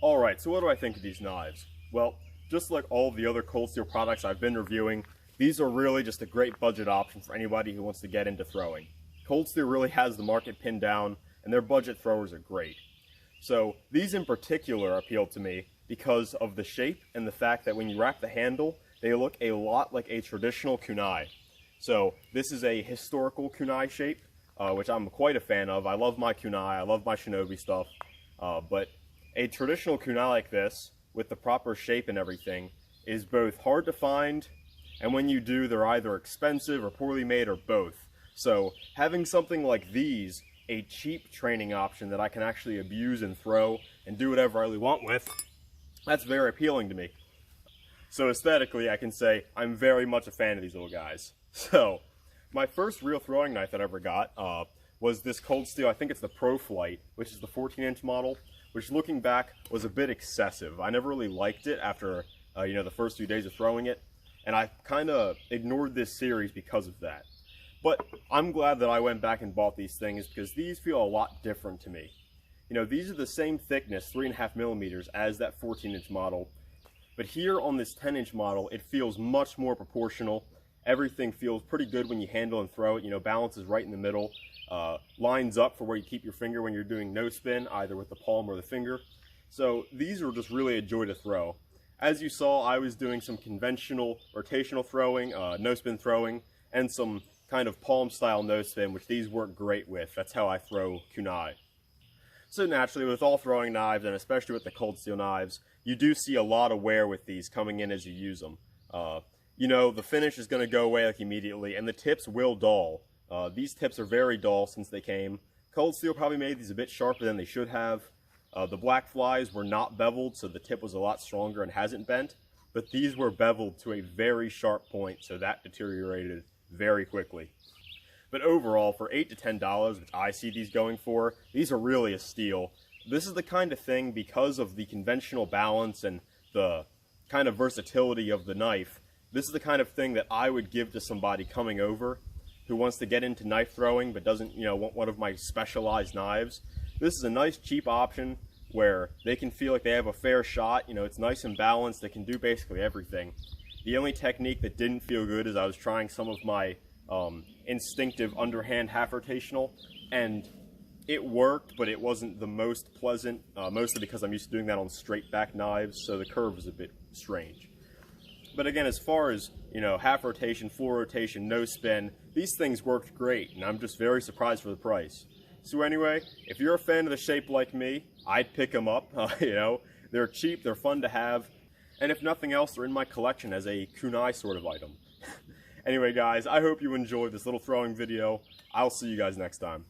Alright, so what do I think of these knives? Well, just like all the other Cold Steel products I've been reviewing, these are really just a great budget option for anybody who wants to get into throwing. Cold Steel really has the market pinned down, and their budget throwers are great. So these in particular appeal to me because of the shape and the fact that when you wrap the handle, they look a lot like a traditional kunai. So this is a historical kunai shape, which I'm quite a fan of. I love my kunai, I love my shinobi stuff, but a traditional kunai like this, with the proper shape and everything, is both hard to find, and when you do, they're either expensive or poorly made or both. So having something like these, a cheap training option that I can actually abuse and throw and do whatever I really want with, that's very appealing to me. So aesthetically, I can say I'm very much a fan of these little guys. So my first real throwing knife that I ever got was this Cold Steel, I think it's the Pro Flight, which is the 14-inch model, which looking back was a bit excessive. I never really liked it after the first few days of throwing it, and I kind of ignored this series because of that. But I'm glad that I went back and bought these things because these feel a lot different to me. You know, these are the same thickness, 3.5 millimeters, as that 14-inch model, but here on this 10-inch model, it feels much more proportional. Everything feels pretty good when you handle and throw it. You know, balance is right in the middle. Lines up for where you keep your finger when you're doing no spin, either with the palm or the finger. So these are just really a joy to throw. As you saw, I was doing some conventional rotational throwing, no spin throwing, and some kind of palm style no spin, which these work great with. That's how I throw kunai. So naturally, with all throwing knives, and especially with the Cold Steel knives, you do see a lot of wear with these coming in as you use them. You know, the finish is going to go away like immediately, and the tips will dull. These tips are very dull since they came. Cold Steel probably made these a bit sharper than they should have. The black flies were not beveled, so the tip was a lot stronger and hasn't bent. But these were beveled to a very sharp point, so that deteriorated very quickly. But overall, for $8 to $10, which I see these going for, these are really a steal. This is the kind of thing, because of the conventional balance and the kind of versatility of the knife, this is the kind of thing that I would give to somebody coming over who wants to get into knife throwing but doesn't, want one of my specialized knives. This is a nice cheap option where they can feel like they have a fair shot. It's nice and balanced. They can do basically everything. The only technique that didn't feel good is I was trying some of my instinctive underhand half rotational, and it worked, but it wasn't the most pleasant, mostly because I'm used to doing that on straight back knives, so the curve was a bit strange. But again, as far as, half rotation, full rotation, no spin, these things worked great, and I'm just very surprised for the price. So anyway, if you're a fan of the shape like me, I'd pick them up. They're cheap, they're fun to have, and if nothing else, they're in my collection as a kunai sort of item. Anyway guys, I hope you enjoyed this little throwing video. I'll see you guys next time.